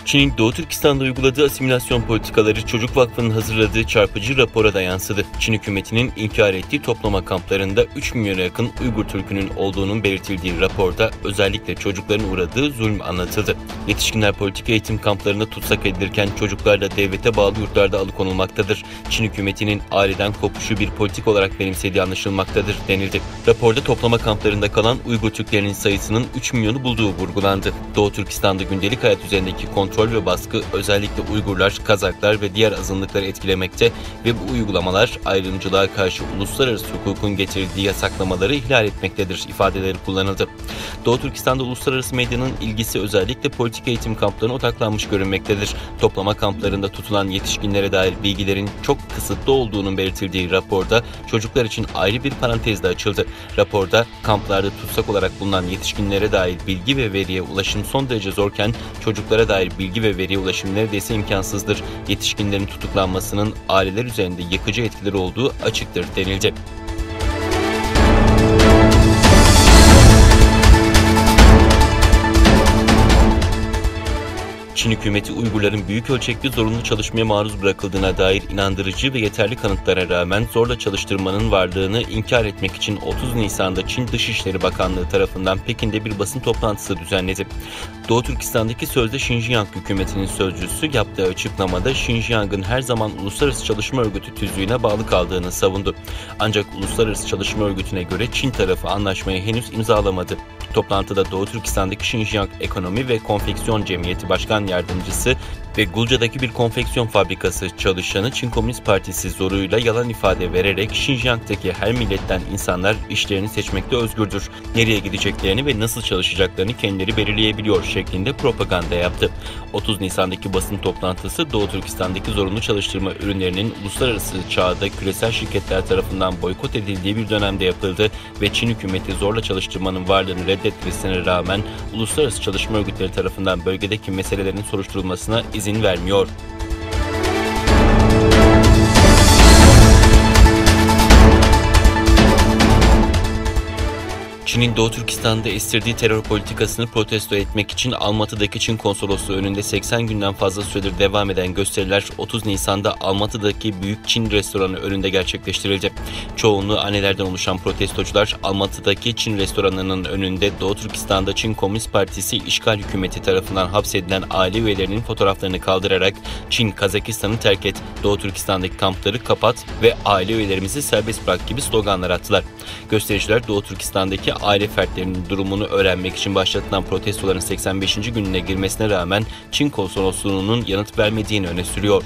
Çin'in Doğu Türkistan'da uyguladığı asimilasyon politikaları Çocuk Vakfı'nın hazırladığı çarpıcı rapora da yansıdı. Çin hükümetinin inkar ettiği toplama kamplarında 3 milyona yakın Uygur Türk'ünün olduğunun belirtildiği raporda özellikle çocukların uğradığı zulm anlatıldı. Yetişkinler politik eğitim kamplarında tutsak edilirken çocuklar da devlete bağlı yurtlarda alıkonulmaktadır. Çin hükümetinin aileden kopuşu bir politik olarak benimsediği anlaşılmaktadır denildi. Raporda toplama kamplarında kalan Uygur Türklerinin sayısının 3 milyonu bulduğu vurgulandı. Doğu Türkistan'da gündelik hayat üzerindeki kontrol ve baskı özellikle Uygurlar, Kazaklar ve diğer azınlıkları etkilemekte ve bu uygulamalar ayrımcılığa karşı uluslararası hukukun getirdiği yasaklamaları ihlal etmektedir ifadeleri kullanıldı. Doğu Türkistan'da uluslararası medyanın ilgisi özellikle politik eğitim kamplarına odaklanmış görünmektedir. Toplama kamplarında tutulan yetişkinlere dair bilgilerin çok kısıtlı olduğunun belirtildiği raporda çocuklar için ayrı bir parantez de açıldı. Raporda kamplarda tutsak olarak bulunan yetişkinlere dair bilgi ve veriye ulaşım son derece zorken çocuklara dair bilgi ve veriye ulaşım neredeyse imkansızdır. Yetişkinlerin tutuklanmasının aileler üzerinde yıkıcı etkileri olduğu açıktır denildi. Çin hükümeti Uygurların büyük ölçekli zorunlu çalışmaya maruz bırakıldığına dair inandırıcı ve yeterli kanıtlara rağmen zorla çalıştırmanın varlığını inkar etmek için 30 Nisan'da Çin Dışişleri Bakanlığı tarafından Pekin'de bir basın toplantısı düzenledi. Doğu Türkistan'daki sözde Xinjiang hükümetinin sözcüsü yaptığı açıklamada Xinjiang'ın her zaman Uluslararası Çalışma Örgütü tüzüğüne bağlı kaldığını savundu. Ancak Uluslararası Çalışma Örgütü'ne göre Çin tarafı anlaşmayı henüz imzalamadı. Toplantıda Doğu Türkistan'daki Xinjiang Ekonomi ve Konfeksiyon Cemiyeti Başkan Yardımcısı ve Gulca'daki bir konfeksiyon fabrikası çalışanı Çin Komünist Partisi zoruyla yalan ifade vererek Xinjiang'daki her milletten insanlar işlerini seçmekte özgürdür. Nereye gideceklerini ve nasıl çalışacaklarını kendileri belirleyebiliyor şeklinde propaganda yaptı. 30 Nisan'daki basın toplantısı Doğu Türkistan'daki zorunlu çalıştırma ürünlerinin uluslararası çağda küresel şirketler tarafından boykot edildiği bir dönemde yapıldı ve Çin hükümeti zorla çalıştırmanın varlığını reddetmesine rağmen uluslararası çalışma örgütleri tarafından bölgedeki meselelerin soruşturulmasına izin vermiyor. Çin'in Doğu Türkistan'da estirdiği terör politikasını protesto etmek için Almatı'daki Çin konsolosluğu önünde 80 günden fazla süredir devam eden gösteriler 30 Nisan'da Almatı'daki Büyük Çin restoranı önünde gerçekleştirildi. Çoğunluğu annelerden oluşan protestocular Almatı'daki Çin restoranının önünde Doğu Türkistan'da Çin Komünist Partisi işgal hükümeti tarafından hapsedilen aile üyelerinin fotoğraflarını kaldırarak Çin, Kazakistan'ı terk et, Doğu Türkistan'daki kampları kapat ve aile üyelerimizi serbest bırak gibi sloganlar attılar. Göstericiler Doğu Türkistan'daki aile fertlerinin durumunu öğrenmek için başlatılan protestoların 85. gününe girmesine rağmen Çin konsolosluğunun yanıt vermediğini öne sürüyor.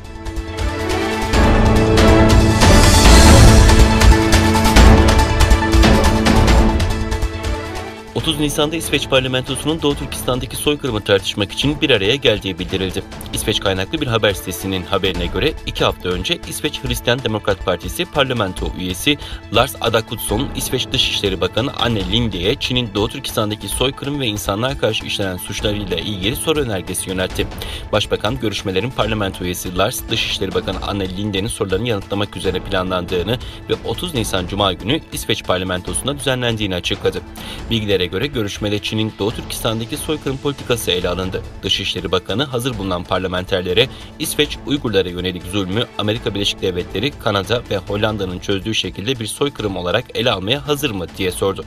30 Nisan'da İsveç parlamentosunun Doğu Türkistan'daki soykırımı tartışmak için bir araya geldiği bildirildi. İsveç kaynaklı bir haber sitesinin haberine göre 2 hafta önce İsveç Hristiyan Demokrat Partisi parlamento üyesi Lars Adaktusson, İsveç Dışişleri Bakanı Anne Linde'ye Çin'in Doğu Türkistan'daki soykırım ve insanlığa karşı işlenen suçlarıyla ilgili soru önergesi yöneltti. Başbakan görüşmelerin parlamento üyesi Lars, Dışişleri Bakanı Anne Linde'nin sorularını yanıtlamak üzere planlandığını ve 30 Nisan Cuma günü İsveç parlamentosunda düzenlendiğini açıkladı. Bilgilere göre görüşmede Çin'in Doğu Türkistan'daki soykırım politikası ele alındı. Dışişleri Bakanı hazır bulunan parlamenterlere İsveç Uygurlara yönelik zulmü Amerika Birleşik Devletleri, Kanada ve Hollanda'nın çözdüğü şekilde bir soykırım olarak ele almaya hazır mı diye sordu.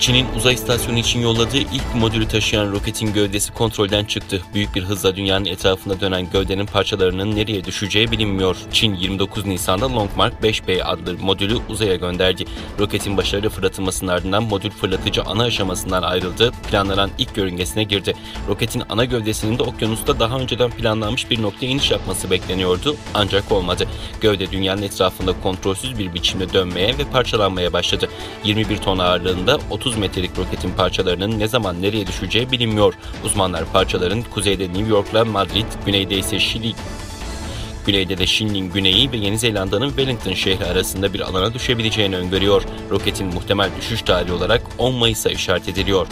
Çin'in uzay istasyonu için yolladığı ilk modülü taşıyan roketin gövdesi kontrolden çıktı. Büyük bir hızla dünyanın etrafında dönen gövdenin parçalarının nereye düşeceği bilinmiyor. Çin 29 Nisan'da Long Mark 5B adlı modülü uzaya gönderdi. Roketin başarılı fırlatılmasının ardından modül fırlatıcı ana aşamasından ayrıldı, planlanan ilk yörüngesine girdi. Roketin ana gövdesinin de okyanusta daha önceden planlanmış bir noktaya iniş yapması bekleniyordu ancak olmadı. Gövde dünyanın etrafında kontrolsüz bir biçimde dönmeye ve parçalanmaya başladı. 21 ton ağırlığında 30 metrelik roketin parçalarının ne zaman nereye düşeceği bilinmiyor. Uzmanlar parçaların kuzeyde New York'la Madrid, güneyde ise Güneyde de Şili'nin güneyi ve Yeni Zelanda'nın Wellington şehri arasında bir alana düşebileceğini öngörüyor. Roketin muhtemel düşüş tarihi olarak 10 Mayıs'a işaret ediliyor.